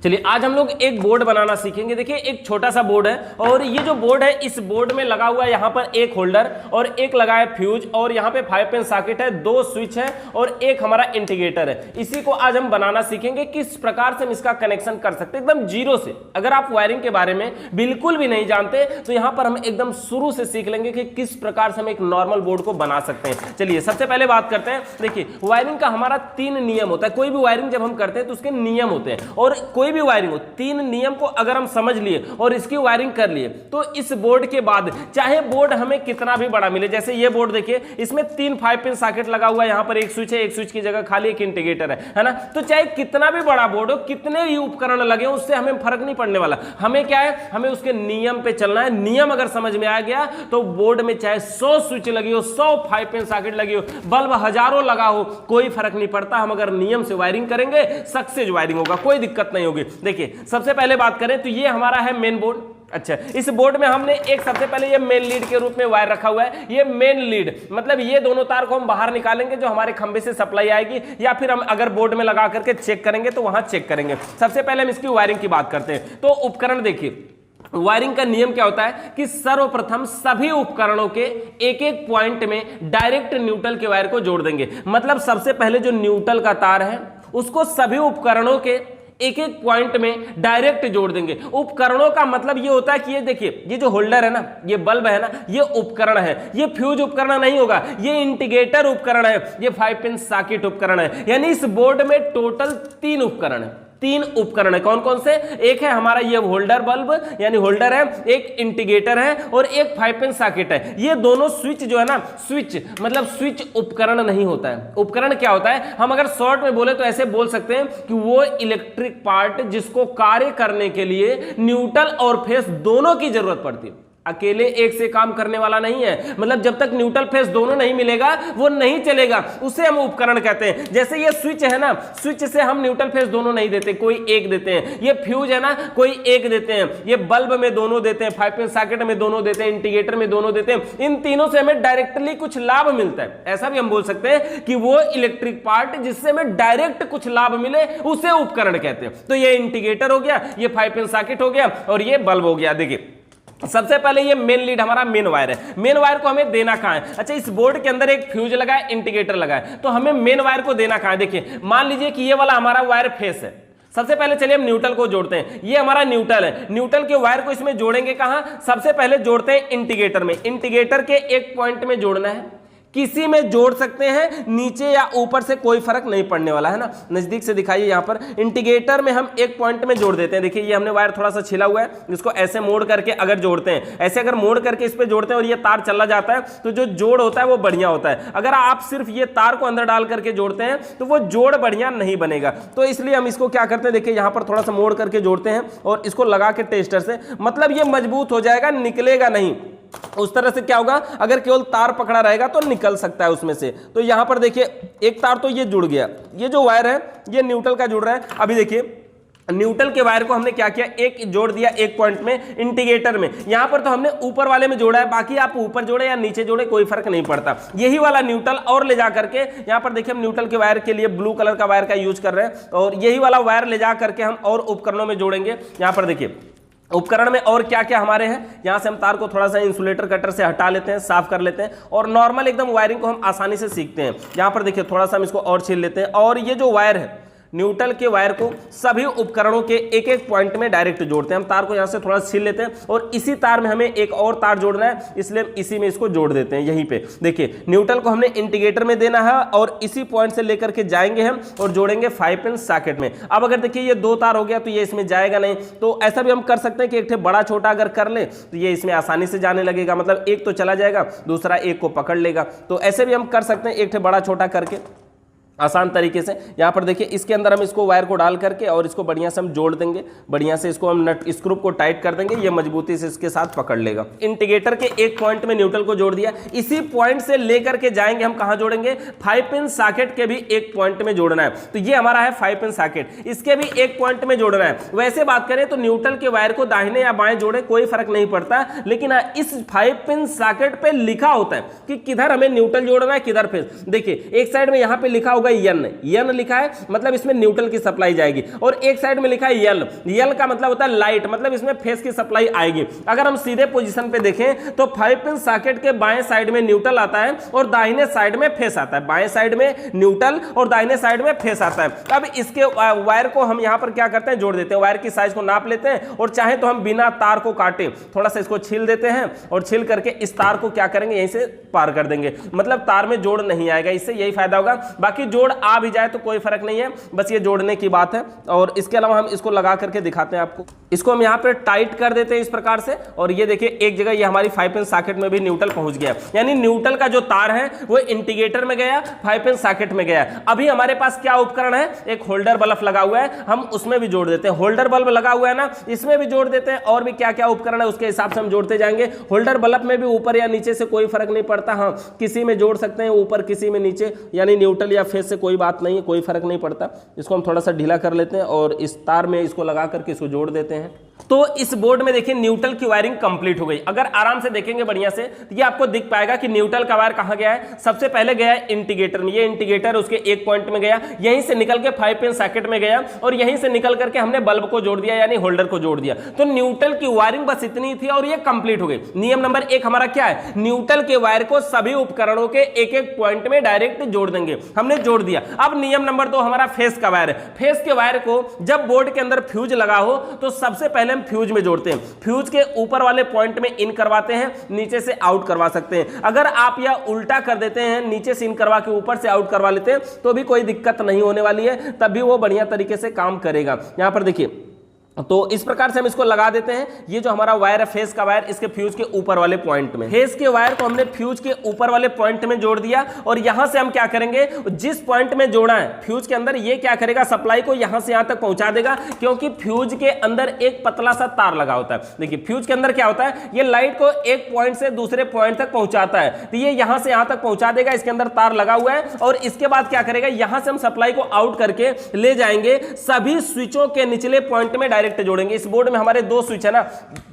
चलिए आज हम लोग एक बोर्ड बनाना सीखेंगे। देखिए एक छोटा सा बोर्ड है और ये जो बोर्ड है इस बोर्ड में लगा हुआ है यहाँ पर एक होल्डर और एक लगा है फ्यूज और यहाँ पे 5 पिन सॉकेट है, 2 स्विच है और एक हमारा इंडिकेटर है। इसी को आज हम बनाना सीखेंगे किस प्रकार से हम इसका कनेक्शन कर सकते हैं एकदम जीरो से। अगर आप वायरिंग के बारे में बिल्कुल भी नहीं जानते तो यहाँ पर हम एकदम शुरू से सीख लेंगे कि किस प्रकार से हम एक नॉर्मल बोर्ड को बना सकते हैं। चलिए सबसे पहले बात करते हैं। देखिए वायरिंग का हमारा 3 नियम होता है। कोई भी वायरिंग जब हम करते हैं तो उसके नियम होते हैं और कोई भी वायरिंग हो 3 नियम को अगर हम समझ लिए और इसकी वायरिंग कर लिए तो इस बोर्ड के बाद चाहे बोर्ड हमें कितना भी बड़ा मिले, जैसे ये बोर्ड देखिए इसमें 3 5 पिन सॉकेट लगा हुआ है, यहाँ पर एक स्विच है, एक स्विच की जगह खाली एक इंडिकेटर है ना। तो चाहे कितना भी बड़ा बोर्ड हो, कितने भी उपकरण लगे हो, उससे हमें फर्क नहीं पड़ने वाला। हमें क्या है, हमें उसके नियम पे चलना है। नियम अगर समझ में आ गया तो बोर्ड में चाहे 100 स्विच लगी हो, 100 5 पिन सॉकेट लगी हो, बल्ब हजारों लगा हो, कोई फर्क नहीं पड़ता। हम अगर नियम से वायरिंग करेंगे सक्सेस वायरिंग होगा, कोई दिक्कत नहीं होगी। देखिए सबसे पहले बात करें तो ये हमारा है मेन बोर्ड। अच्छा, इस बोर्ड में हमने एक सबसे पहले ये मेन लीड के रूप में वायर रखा हुआ है। ये मेन लीड मतलब ये दोनों तार को हम बाहर निकालेंगे जो हमारे खंबे से सप्लाई आएगी, या फिर हम अगर बोर्ड में लगा करके चेक करेंगे तो वहां चेक करेंगे। सबसे पहले हम इसकी वायरिंग की बात करते हैं। तो उपकरण देखिए, वायरिंग का नियम क्या होता है कि सर्वप्रथम सभी उपकरणों के एक एक पॉइंट में डायरेक्ट न्यूट्रल के वायर को जोड़ देंगे। मतलब सबसे पहले जो न्यूट्रल का तार है उसको सभी उपकरणों के एक एक पॉइंट में डायरेक्ट जोड़ देंगे। उपकरणों का मतलब ये होता है कि ये देखिए, ये जो होल्डर है ना, ये बल्ब है ना, ये उपकरण है। ये फ्यूज उपकरण नहीं होगा, ये इंडिकेटर उपकरण है, ये 5 पिन सॉकेट उपकरण है। यानी इस बोर्ड में टोटल 3 उपकरण है। 3 उपकरण है। कौन कौन से? एक है हमारा ये होल्डर बल्ब यानी होल्डर है, एक इंडिकेटर है और एक 5 पिन सॉकेट है। ये दोनों स्विच जो है ना, स्विच मतलब स्विच उपकरण नहीं होता है। उपकरण क्या होता है, हम अगर शॉर्ट में बोले तो ऐसे बोल सकते हैं कि वो इलेक्ट्रिक पार्ट जिसको कार्य करने के लिए न्यूट्रल और फेस दोनों की जरूरत पड़ती है। अकेले एक से काम करने वाला नहीं है। मतलब जब तक न्यूट्रल फेस दोनों नहीं मिलेगा वो नहीं चलेगा, उसे हम उपकरण कहते हैं। जैसे ये स्विच है ना, स्विच से हम न्यूट्रल फेस दोनों नहीं देते, कोई एक देते हैं। ये फ्यूज है ना, कोई एक देते हैं। ये बल्ब में दोनों देते हैं, 5 पिन सॉकेट में दोनों देते हैं, इंडिकेटर में दोनों देते हैं। इन तीनों से हमें डायरेक्टली कुछ लाभ मिलता है। ऐसा भी हम बोल सकते हैं कि वो इलेक्ट्रिक पार्ट जिससे हमें डायरेक्ट कुछ लाभ मिले उसे उपकरण कहते हैं। तो ये इंडिकेटर हो गया, ये 5 पिन सॉकेट हो गया और ये बल्ब हो गया। देखिए सबसे पहले ये मेन लीड हमारा मेन वायर है। मेन वायर को हमें देना कहां है? अच्छा, इस बोर्ड के अंदर एक फ्यूज लगा है, इंडिकेटर लगा है, तो हमें मेन वायर को देना कहां है? देखिए मान लीजिए कि ये वाला हमारा वायर फेस है। सबसे पहले चलिए हम न्यूट्रल को जोड़ते हैं। ये हमारा न्यूट्रल है। न्यूट्रल के वायर को इसमें जोड़ेंगे कहां? सबसे पहले जोड़ते हैं इंडिकेटर में। इंडिकेटर के एक पॉइंट में जोड़ना है। किसी में जोड़ सकते हैं, नीचे या ऊपर से कोई फर्क नहीं पड़ने वाला है ना। नजदीक से दिखाइए, यहाँ पर इंडिकेटर में हम एक पॉइंट में जोड़ देते हैं। देखिए ये हमने वायर थोड़ा सा छिला हुआ है, इसको ऐसे मोड़ करके अगर जोड़ते हैं, ऐसे अगर मोड़ करके इस पे जोड़ते हैं और ये तार चला जाता है तो जो जोड़ होता है वो बढ़िया होता है। अगर आप सिर्फ ये तार को अंदर डाल करके जोड़ते हैं तो वो जोड़ बढ़िया नहीं बनेगा। तो इसलिए हम इसको क्या करते हैं, देखिए यहाँ पर थोड़ा सा मोड़ करके जोड़ते हैं और इसको लगा के टेस्टर से, मतलब ये मजबूत हो जाएगा, निकलेगा नहीं। उस तरह से क्या होगा, अगर केवल तार पकड़ा रहेगा तो निकल सकता है उसमें से। तो यहां पर देखिए एक तार तो ये जुड़ गया, ये जो वायर है ये न्यूट्रल का जुड़ रहा है। अभी देखिए न्यूट्रल के वायर को हमने क्या किया, एक जोड़ दिया एक पॉइंट में इंडिकेटर में। यहां पर तो हमने ऊपर वाले में जोड़ा है, बाकी आप ऊपर जोड़े या नीचे जोड़े कोई फर्क नहीं पड़ता। यही वाला न्यूट्रल और ले जा करके यहां पर देखिए हम न्यूट्रल के वायर के लिए ब्लू कलर का वायर का यूज कर रहे हैं और यही वाला वायर ले जा करके हम और उपकरणों में जोड़ेंगे। यहां पर देखिए उपकरण में और क्या क्या हमारे हैं। यहां से हम तार को थोड़ा सा इंसुलेटर कटर से हटा लेते हैं, साफ कर लेते हैं और नॉर्मल एकदम वायरिंग को हम आसानी से सीखते हैं। यहां पर देखिए थोड़ा सा हम इसको और छील लेते हैं और ये जो वायर है न्यूट्रल के वायर को सभी उपकरणों के एक एक पॉइंट में डायरेक्ट जोड़ते हैं। हम तार को यहां से थोड़ा छील लेते हैं और इसी तार में हमें एक और तार जोड़ना है, इसलिए हम इसी में इसको जोड़ देते हैं। यहीं पे देखिए न्यूट्रल को हमने इंडिकेटर में देना है और इसी पॉइंट से लेकर के जाएंगे हम और जोड़ेंगे 5 पिन सॉकेट में। अब अगर देखिए ये 2 तार हो गया तो ये इसमें जाएगा नहीं, तो ऐसा भी हम कर सकते हैं कि एक बड़ा छोटा अगर कर ले तो ये इसमें आसानी से जाने लगेगा। मतलब एक तो चला जाएगा, दूसरा एक को पकड़ लेगा। तो ऐसे भी हम कर सकते हैं, एक बड़ा छोटा करके आसान तरीके से। यहाँ पर देखिए इसके अंदर हम इसको वायर को डाल करके और इसको बढ़िया से हम जोड़ देंगे। बढ़िया से इसको हम नट स्क्रू को टाइट कर देंगे, ये मजबूती से इसके साथ पकड़ लेगा। इंडिकेटर के एक पॉइंट में न्यूट्रल को जोड़ दिया, इसी पॉइंट से लेकर के जाएंगे हम कहां जोड़ेंगे, 5 पिन सॉकेट के भी एक पॉइंट में जोड़ना है। तो ये हमारा है 5 पिन सॉकेट, इसके भी एक पॉइंट में जोड़ना है। वैसे बात करें तो न्यूट्रल के वायर को दाहिने या बाएं जोड़े कोई फर्क नहीं पड़ता, लेकिन इस 5 पिन सॉकेट पे लिखा होता है कि किधर हमें न्यूट्रल जोड़ना है, किधर फेस। देखिए एक साइड में यहां पे लिखा होगा एन, एन लिखा है मतलब इसमें न्यूट्रल की सप्लाई जाएगी, और एक साइड में लिखा है एल, एल का मतलब होता है लाइट, मतलब इसमें फेस की सप्लाई आएगी। अगर हम सीधे पोजीशन पे देखें तो 5 पिन सॉकेट के बाएं साइड में न्यूट्रल आता है और दाहिने साइड में फेस आता है, बाएं साइड में न्यूट्रल और दाहिने साइड में फेस आता है। अब इसके वायर को हम यहां पर क्या करते हैं, जोड़ देते हैं, वायर की साइज को नाप लेते हैं और चाहे तो हम बिना तार को काटे थोड़ा सा इसको छील देते हैं और छील करके इस तार को क्या करेंगे, यहीं से पार कर देंगे, मतलब तार में जोड़ नहीं आएगा, इससे यही फायदा होगा। बाकी जोड़ आ भी जाए तो कोई फर्क नहीं है, बस ये जोड़ने की बात है। और इसके अलावा हम इसको लगा करके दिखाते हैं आपको। इसको हम यहाँ पे टाइट कर देते हैं इस प्रकार से, और ये देखिए एक जगह ये हमारी 5 पिन सॉकेट में भी न्यूट्रल पहुंच गया, यानी न्यूट्रल का जो तार है वो इंडिकेटर में गया, 5 पिन सॉकेट में गया। अभी हमारे पास क्या उपकरण है, एक होल्डर बल्ब लगा हुआ है, हम उसमें भी जोड़ देते हैं। होल्डर बल्ब लगा हुआ है ना, इसमें भी जोड़ देते हैं, और भी क्या क्या उपकरण है उसके हिसाब से हम जोड़ते जाएंगे। होल्डर बल्ब में भी ऊपर या नीचे से कोई फर्क नहीं पड़ता, हाँ किसी में जोड़ सकते हैं ऊपर किसी में नीचे, यानी न्यूट्रल या फेस से कोई बात नहीं है, कोई फर्क नहीं पड़ता। इसको हम थोड़ा सा ढीला कर लेते हैं और इस तार में इसको लगा करके इसको जोड़ देते हैं। तो इस बोर्ड में देखिए न्यूट्रल की वायरिंग कंप्लीट हो गई। अगर आराम से देखेंगे बढ़िया से तो ये आपको दिख पाएगा कि न्यूट्रल का वायर कहां गया है। सबसे पहले गया है इंडिकेटर में, ये इंडिकेटर उसके एक पॉइंट में गया, यहीं से निकल के 5 पिन सॉकेट में गया और यहीं से निकल करके हमने बल्ब को जोड़ दिया, यानी होल्डर को जोड़ दिया। तो न्यूट्रल की वायरिंग बस इतनी थी और ये कंप्लीट हो गई। नियम नंबर 1 हमारा क्या है, न्यूट्रल के वायर को सभी उपकरणों के एक एक पॉइंट में डायरेक्ट जोड़ देंगे, हमने जोड़ दिया। अब नियम नंबर 2 हमारा फेस का वायर है। फेस के वायर को जब बोर्ड के अंदर फ्यूज लगा हो तो सबसे पहले हम फ्यूज में जोड़ते हैं। फ्यूज के ऊपर वाले पॉइंट में इन करवाते हैं, नीचे से आउट करवा सकते हैं। अगर आप यह उल्टा कर देते हैं, नीचे से इन करवा के ऊपर से आउट करवा लेते हैं, तो भी कोई दिक्कत नहीं होने वाली है, तब भी वो बढ़िया तरीके से काम करेगा। यहां पर देखिए, तो इस प्रकार से हम इसको लगा देते हैं। ये जो हमारा वायर है फेस का वायर, इसके फ्यूज के ऊपर वाले पॉइंट में, फेस के वायर को हमने फ्यूज के ऊपर वाले पॉइंट में जोड़ दिया। और यहां से हम क्या करेंगे, जिस पॉइंट में जोड़ा है फ्यूज के अंदर, ये क्या करेगा, सप्लाई को यहां से यहां तक पहुंचा देगा, क्योंकि फ्यूज के अंदर एक पतला सा तार लगा होता है। देखिए फ्यूज के अंदर क्या होता है, ये लाइट को एक पॉइंट से दूसरे पॉइंट तक पहुंचाता है, तो ये यहां से यहां तक पहुंचा देगा, इसके अंदर तार लगा हुआ है। और इसके बाद क्या करेगा, यहां से हम सप्लाई को आउट करके ले जाएंगे, सभी स्विचों के निचले पॉइंट में डायरेक्ट जोड़ेंगे। इस बोर्ड में हमारे 2 स्विच है ना,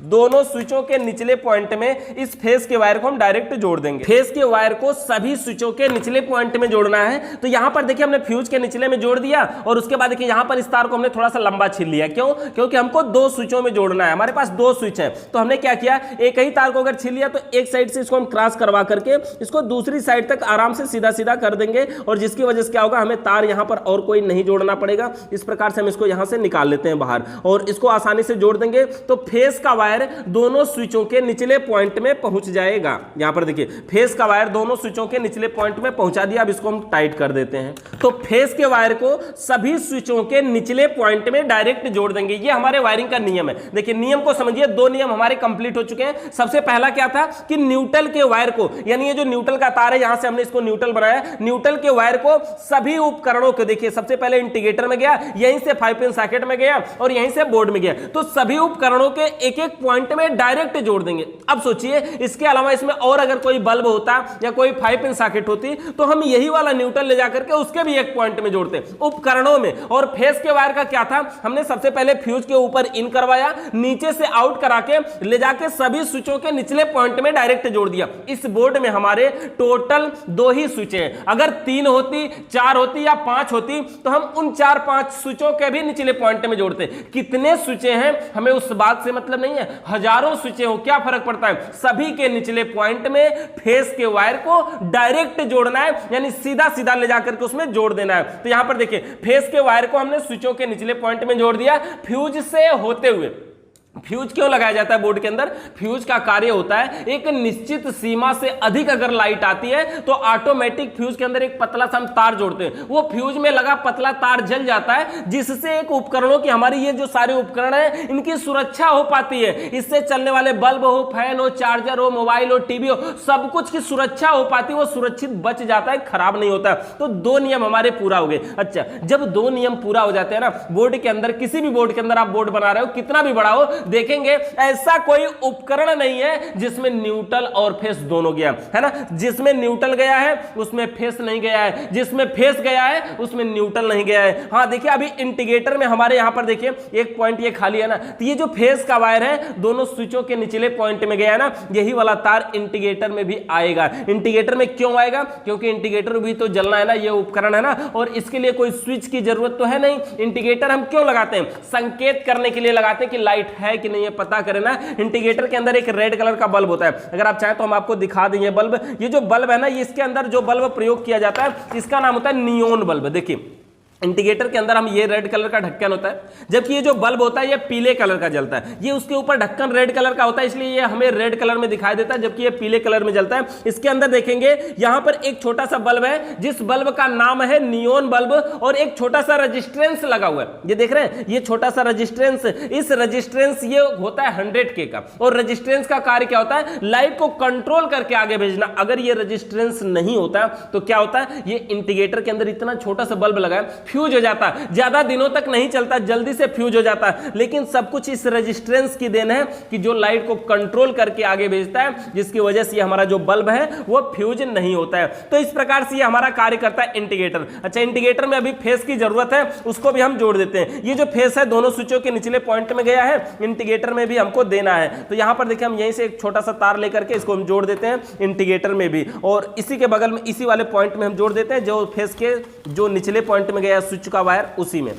दोनों स्विचों के निचले पॉइंट में इस फेस के वायर को हम डायरेक्ट जोड़ देंगे। फेस के वायर को सभी स्विचों के निचले पॉइंट में जोड़ना है। तो यहां पर देखिए हमने फ्यूज के निचले में जोड़ दिया, और उसके बाद देखिए यहां पर इस तार को हमने थोड़ा सा लंबा छील लिया। क्यों, क्योंकि हमको 2 स्विचों में जोड़ना है, हमारे पास 2 स्विच है। तो हमने क्या किया, एक ही तार को अगर छील लिया तो एक साइड से इसको हम क्रॉस करवा करके इसको दूसरी साइड तक आराम से सीधा सीधा कर देंगे, और जिसकी वजह से क्या होगा, हमें तार यहां पर और कोई नहीं जोड़ना पड़ेगा। इस प्रकार से हम इसको यहां से निकाल लेते हैं बाहर, और इसको आसानी से जोड़ देंगे। तो फेस का वायर दोनों स्विचों के निचले पॉइंट में पहुंच जाएगा। यहां पर देखिए फेस का वायर दोनों स्विचों के निचले पॉइंट में पहुंचा दिया। अब इसको हम टाइट कर देते हैं। तो फेस के वायर को सभी स्विचों के निचले पॉइंट में डायरेक्ट जोड़ देंगे। ये हमारे वायरिंग का नियम है। देखिए नियम को समझिए, 2 नियम हमारे कंप्लीट हो चुके हैं। सबसे पहला क्या था कि न्यूट्रल के वायर को, यानी ये जो न्यूट्रल का तार है, यहां से हमने इसको न्यूट्रल बनाया, न्यूट्रल के वायर को सभी उपकरणों को, देखिए सबसे पहले इंडिकेटर में गया, यहीं से 5 पिन सॉकेट में गया, और यहीं से बोर्ड में गया। तो सभी उपकरणों के एक एक पॉइंट में डायरेक्ट जोड़ देंगे। अब सोचिए इसके अलावा इसमें और अगर कोई बल्ब होता या कोई 5 पिन सॉकेट होती, तो हम यही वाला न्यूट्रल ले जाकर के उसके भी एक पॉइंट में जोड़ते उपकरणों में। और फेस के वायर का क्या था, हमने सबसे पहले फ्यूज के ऊपर इन करवाया, नीचे से आउट करा के ले जाके सभी स्विचों के निचले पॉइंट में डायरेक्ट जोड़ दिया। इस बोर्ड में हमारे टोटल 2 ही स्विच हैं। अगर 3 होती, 4 होती या 5 होती, तो हम उन 4-5 स्विचों के भी निचले पॉइंट में जोड़ते। कितने स्विचें हैं हमें उस बात से मतलब नहीं है, हजारों स्विचें हो, क्या फर्क पड़ता है, सभी के निचले पॉइंट में फेस के वायर को डायरेक्ट जोड़ना है, यानी सीधा सीधा ले जाकर के उसमें जोड़ देना है। तो यहां पर देखिए फेस के वायर को हमने स्विचों के निचले पॉइंट में जोड़ दिया, फ्यूज से होते हुए। फ्यूज क्यों लगाया जाता है बोर्ड के अंदर, फ्यूज का कार्य होता है एक निश्चित सीमा से अधिक अगर लाइट आती है तो ऑटोमेटिक फ्यूज के अंदर एक पतला सा हम तार जोड़ते हैं, वो फ्यूज में लगा पतला तार जल जाता है, जिससे एक उपकरणों की, हमारी ये जो सारे उपकरण है इनकी सुरक्षा हो पाती है। इससे चलने वाले बल्ब हो, फैन हो, चार्जर हो, मोबाइल हो, टीवी हो, सब कुछ की सुरक्षा हो पाती है, वो सुरक्षित बच जाता है, खराब नहीं होता। तो 2 नियम हमारे पूरा हो गए। अच्छा, जब 2 नियम पूरा हो जाते हैं ना बोर्ड के अंदर, किसी भी बोर्ड के अंदर आप बोर्ड बना रहे हो, कितना भी बड़ा हो, देखेंगे ऐसा कोई उपकरण नहीं है जिसमें न्यूट्रल और फेस दोनों गया है ना। जिसमें न्यूट्रल गया है उसमें फेस नहीं गया है, जिसमें फेस गया है उसमें न्यूट्रल नहीं गया है। हाँ देखिए अभी इंडिकेटर में हमारे यहां पर देखिए एक पॉइंट ये खाली है ना, तो ये जो फेस का वायर है दोनों स्विचों के निचले पॉइंट में गया है ना, यही वाला तार इंडिकेटर में भी आएगा। इंडिकेटर में क्यों आएगा? क्योंकि इंडिकेटर भी तो जलना है ना, ये उपकरण है ना, और इसके लिए कोई स्विच की जरूरत तो है नहीं। इंडिकेटर हम क्यों लगाते हैं? संकेत करने के लिए लगाते हैं कि लाइट है कि नहीं है पता करें ना। इंडिकेटर के अंदर एक रेड कलर का बल्ब होता है, अगर आप चाहें तो हम आपको दिखा देंगे बल्ब। ये जो बल्ब है ना, इसके अंदर जो बल्ब प्रयोग किया जाता है इसका नाम होता है नियोन बल्ब। देखिए इंडिकेटर के अंदर हम ये रेड कलर का ढक्कन होता है, जबकि ये जो बल्ब होता है ये पीले कलर का जलता है। ये उसके ऊपर ढक्कन रेड कलर का होता है, इसलिए ये हमें रेड कलर में दिखाई देता है, जबकि ये पीले कलर में जलता है। इसके अंदर देखेंगे यहां पर एक छोटा सा बल्ब है जिस बल्ब का नाम है नियोन बल्ब, और एक छोटा सा रेजिस्टेंस लगा हुआ है। ये देख रहे हैं ये छोटा सा रेजिस्टेंस, इस रेजिस्टेंस ये होता है 100K का, और रेजिस्टेंस का कार्य क्या होता है? लाइट को कंट्रोल करके आगे भेजना। अगर ये रेजिस्टेंस नहीं होता तो क्या होता है? ये इंडिकेटर के अंदर इतना छोटा सा बल्ब लगा है, फ्यूज हो जाता है, ज्यादा दिनों तक नहीं चलता, जल्दी से फ्यूज हो जाता है। लेकिन सब कुछ इस रेजिस्टेंस की देन है कि जो लाइट को कंट्रोल करके आगे भेजता है, जिसकी वजह से हमारा जो बल्ब है वो फ्यूज नहीं होता है। तो इस प्रकार से ये हमारा कार्य करता है इंडिकेटर। अच्छा इंडिकेटर में अभी फेस की जरूरत है, उसको भी हम जोड़ देते हैं। ये जो फेस है दोनों स्विचों के निचले पॉइंट में गया है, इंडिकेटर में भी हमको देना है। तो यहां पर देखिए हम यहीं से एक छोटा सा तार लेकर के इसको हम जोड़ देते हैं इंडिकेटर में भी, और इसी के बगल में इसी वाले पॉइंट में हम जोड़ देते हैं जो फेस के जो निचले पॉइंट में गया स्विच का वायर, उसी में।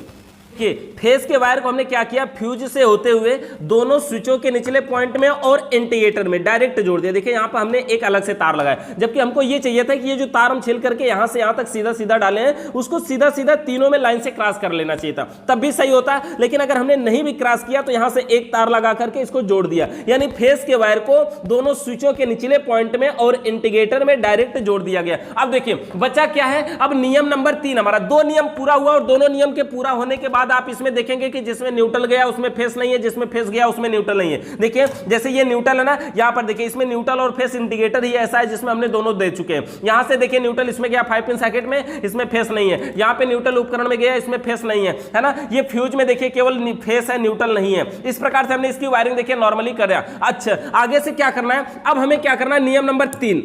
फेस के वायर को हमने क्या किया? फ्यूज से होते हुए दोनों स्विचों के निचले पॉइंट में और इंडिकेटर में डायरेक्ट जोड़ दिया। देखिए यहां पर हमने एक अलग से तार लगाया, जबकि हमको ये चाहिए था कि ये जो तार हम छील करके यहां से यहां तक सीधा सीधा डाले हैं, उसको सीधा सीधा तीनों में लाइन से क्रॉस कर लेना चाहिए था, तब भी सही होता। लेकिन अगर हमने नहीं भी क्रॉस किया तो यहां से एक तार लगा करके इसको जोड़ दिया, यानी फेस के वायर को दोनों स्विचों के निचले पॉइंट में और इंडिकेटर में डायरेक्ट जोड़ दिया गया। अब देखिए बचा क्या है? अब नियम नंबर 3 हमारा, दो नियम पूरा हुआ, और दोनों नियम के पूरा होने के बाद आप इसमें देखेंगे कि जिसमें न्यूट्रल गया उसमें फेस नहीं है, जिसमें फेस गया उसमें न्यूट्रल नहीं है। देखिए जैसे ये न्यूट्रल है ना, यहां पर देखिए इसमें न्यूट्रल और फेस इंडिकेटर ही ऐसा है जिसमें हमने दोनों दे चुके हैं। यहां से देखिए न्यूट्रल इसमें गया 5 पिन सर्किट में, इसमें फेस नहीं है। यहां पे न्यूट्रल उपकरण में गया, इसमें फेस नहीं है ना। ये फ्यूज में देखिए केवल फेस है, न्यूट्रल नहीं है। इस प्रकार से हमने इसकी वायरिंग देखिए नॉर्मली कर रहा। अच्छा आगे से क्या करना है? अब हमें क्या करना है? नियम नंबर 3,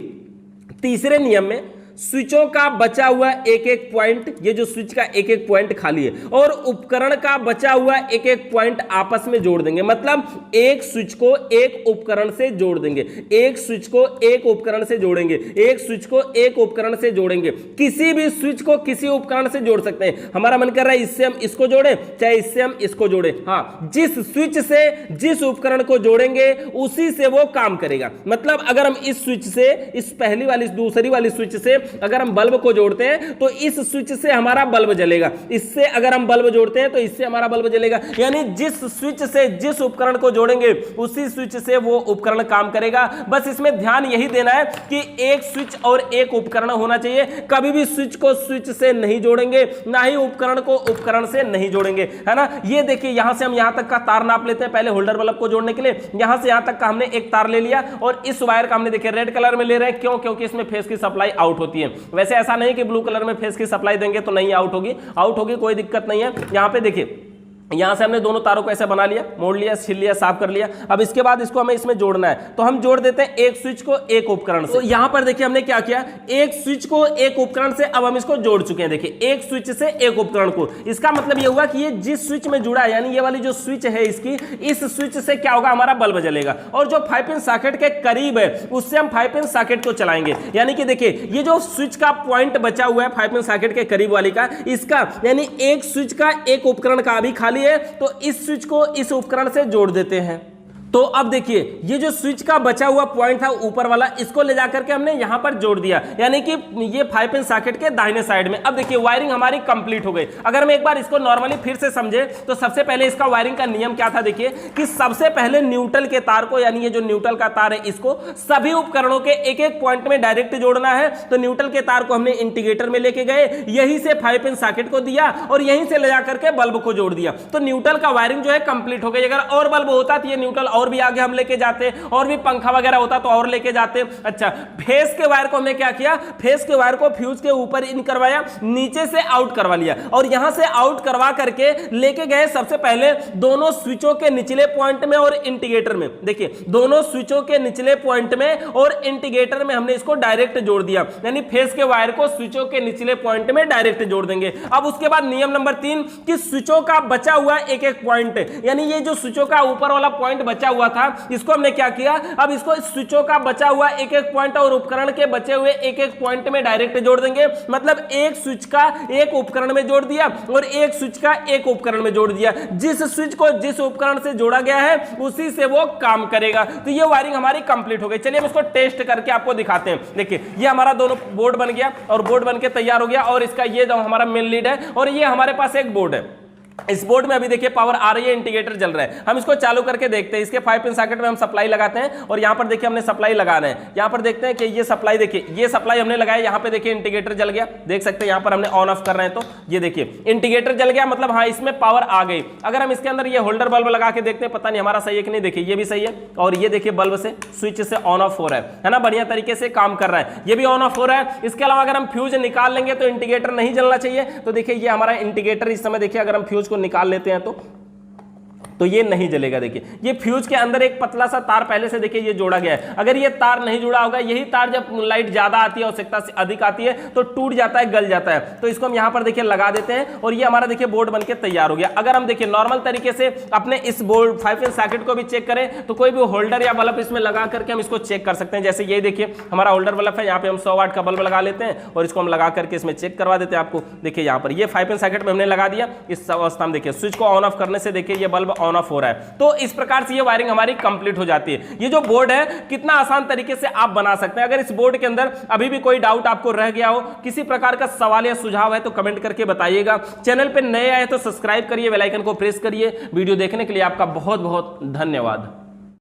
तीसरे नियम में स्विचों का बचा हुआ एक एक पॉइंट, ये जो स्विच का एक एक पॉइंट खाली है, और उपकरण का बचा हुआ एक एक पॉइंट आपस में जोड़ देंगे। मतलब एक स्विच को एक उपकरण से जोड़ देंगे, एक स्विच को एक उपकरण से जोड़ेंगे, एक स्विच को एक उपकरण से जोड़ेंगे। किसी भी स्विच को किसी उपकरण से जोड़ सकते हैं। हमारा मन कर रहा है इससे हम इसको जोड़े, चाहे इससे हम इसको जोड़े। हाँ, जिस स्विच से जिस उपकरण को जोड़ेंगे उसी से वो काम करेगा। मतलब अगर हम इस स्विच से, इस पहली वाली दूसरी वाली स्विच से अगर हम बल्ब को जोड़ते हैं तो इस स्विच से हमारा बल्ब जलेगा, इससे अगर हम बल्ब जोड़ते हैं तो इससे हमारा बल्ब जलेगा। यानी जिस स्विच से जिस उपकरण को जोड़ेंगे उसी स्विच से वो उपकरण काम करेगा। बस इसमें ध्यान यही देना है कि एक स्विच और एक उपकरण होना चाहिए। कभी भी स्विच को स्विच से नहीं जोड़ेंगे, ना ही उपकरण को उपकरण से नहीं जोड़ेंगे, है ना। ये देखिए यहां से हम यहां तक का तार नाप लेते हैं पहले होल्डर बल्ब को जोड़ने के लिए। यहां से यहां तक का हमने एक तार ले लिया, और इस वायर का हमने देखिए रेड कलर में ले रहे हैं। क्यों? क्योंकि इसमें फेस की सप्लाई आउट होती है। वैसे ऐसा नहीं कि ब्लू कलर में फेस की सप्लाई देंगे तो नहीं आउट होगी, आउट होगी, कोई दिक्कत नहीं है। यहां पे देखिए यहां से हमने दोनों तारों को ऐसे बना लिया, मोड़ लिया, छील लिया, साफ कर लिया। अब इसके बाद इसको हमें इसमें जोड़ना है, तो हम जोड़ देते हैं एक स्विच को एक उपकरण से। तो यहां पर देखिए हमने क्या किया, एक स्विच को एक उपकरण से अब हम इसको जोड़ चुके हैं। देखिए एक स्विच से एक उपकरण को, इसका मतलब ये हुआ कि ये जिस स्विच में जुड़ा है, यानी ये वाली जो स्विच है इसकी, इस स्विच से क्या होगा, हमारा बल्ब जलेगा। और जो 5 पिन सॉकेट के करीब है उससे हम 5 पिन सॉकेट को चलाएंगे। यानी कि देखिए ये जो स्विच का पॉइंट बचा हुआ है 5 पिन सॉकेट के करीब वाली का, इसका यानी एक स्विच का एक उपकरण का अभी खाली है, तो इस स्विच को इस उपकरण से जोड़ देते हैं। तो अब देखिए ये जो स्विच का बचा हुआ पॉइंट था ऊपर वाला, इसको ले जाकर के हमने यहां पर जोड़ दिया, यानी कि ये 5 पिन सॉकेट के दाहिने साइड में। अब देखिए वायरिंग हमारी कंप्लीट हो गई। अगर मैं एक बार इसको नॉर्मली फिर से समझे तो सबसे पहले इसका वायरिंग का नियम क्या था, देखिए कि सबसे पहले न्यूट्रल के तार को, यानी ये जो न्यूट्रल का तार है इसको सभी उपकरणों के एक एक पॉइंट में डायरेक्ट जोड़ना है। तो न्यूट्रल के तार को हमने इंडिकेटर में लेके गए, यहीं से 5 पिन सॉकेट को दिया और यहीं से ले जाकर के बल्ब को जोड़ दिया। तो न्यूट्रल का वायरिंग जो है कंप्लीट हो गई। अगर और बल्ब होता तो ये न्यूट्रल और भी आगे हम लेके जाते, और भी पंखा वगैरह होता तो और लेके जाते। अच्छा, फेस के वायर को हमने क्या किया, फेस के वायर को फ्यूज के ऊपर इन करवाया, नीचे से आउट करवा लिया, और यहां से आउट करवा करके लेके गए सबसे पहले दोनों स्विचों के निचले पॉइंट में और इंडिकेटर में। देखिए, दोनों स्विचों के निचले पॉइंट में और इंडिकेटर में हमने इसको डायरेक्ट जोड़ दिया, यानी फेस के वायर को स्विचों के निचले पॉइंट में डायरेक्ट जोड़ देंगे। अब उसके बाद नियम नंबर 3 कि स्विचों का बचा हुआ एक एक पॉइंट, यानी ये जो स्विचों का ऊपर वाला पॉइंट बचा हुआ था, इसको हमने क्या किया, अब इसको स्विचों का बचा हुआ एक एक पॉइंट और उपकरण के बचे हुए एक एक पॉइंट में डायरेक्ट जोड़ देंगे। मतलब एक स्विच का एक उपकरण में जोड़ दिया और एक स्विच का एक उपकरण में जोड़ दिया। जिस स्विच को जिस उपकरण से जोड़ा गया है उसी से वो काम करेगा। तो ये वायरिंग हमारी कंप्लीट हो गई। चलिए हम इसको टेस्ट करके आपको दिखाते हैं। देखिए, ये हमारा दोनों बोर्ड बन गया और बोर्ड बन के तैयार हो गया, और इसका ये जो हमारा मेन लीड है, और ये हमारे पास एक बोर्ड है। इस बोर्ड में अभी देखिए पावर आ रही है, इंडिकेटर जल रहा है। हम इसको चालू करके देखते हैं। इसके 5 पिन सॉकेट में हम सप्लाई लगाते हैं, और यहां पर देखिए हमने सप्लाई लगाना है। यहां पर देखते हैं कि ये सप्लाई, देखिए ये सप्लाई हमने लगाया, यहां पे देखिए इंडिकेटर जल गया, देख सकते हैं। यहां पर हमने ऑन ऑफ कर रहे हैं तो ये देखिए इंडिकेटर जल गया, मतलब हाँ इसमें पावर आ गई। अगर हम इसके अंदर ये होल्डर बल्ब लगा के देखते हैं, पता नहीं हमारा सही है कि नहीं। देखिए ये भी सही है, और ये देखिए बल्ब से स्विच से ऑन ऑफ हो रहा है ना, बढ़िया तरीके से काम कर रहा है। ये भी ऑन ऑफ हो रहा है। इसके अलावा अगर हम फ्यूज निकाल लेंगे तो इंडिकेटर नहीं जलना चाहिए। तो देखिए ये हमारा इंडिकेटर इस समय, देखिए अगर हम फ्यूज को निकाल लेते हैं तो ये नहीं जलेगा। देखिए ये फ्यूज के अंदर एक पतला सा तार पहले से देखिए ये जोड़ा गया है। अगर ये तार नहीं जुड़ा होगा, यही तार जब लाइट ज्यादा आती है, आवश्यकता से अधिक आती है तो टूट जाता है, गल जाता है। तो इसको हम यहां पर देखिए लगा देते हैं, और ये हमारा देखिए बोर्ड बनके तैयार हो गया। अगर हम देखिए नॉर्मल तरीके से अपने इस बोर्ड 5 पिन सॉकेट को भी चेक करें तो कोई भी होल्डर या बल्ब इसमें लगा करके हम इसको चेक कर सकते हैं। जैसे ये देखिए हमारा होल्डर बल्ब है, यहाँ पे हम 100 वाट का बल्ब लगा लेते हैं और इसको हम लगा करके इसमें चेक करवा देते हैं आपको। देखिए यहाँ पर ये 5 पिन सॉकेट में हमने लगा दिया। इस अवस्था में देखिए स्विच को ऑन ऑफ करने से देखिए ये बल्ब ऑन ऑफ हो रहा है। तो इस प्रकार से ये वायरिंग हमारी कंप्लीट हो जाती है। ये जो बोर्ड है कितना आसान तरीके से आप बना सकते हैं। अगर इस बोर्ड के अंदर अभी भी कोई डाउट आपको रह गया हो, किसी प्रकार का सवाल या सुझाव है तो कमेंट करके बताइएगा। चैनल पे नए आए तो सब्सक्राइब करिए, बेल आइकन को प्रेस करिए। वीडियो देखने के लिए आपका बहुत बहुत धन्यवाद।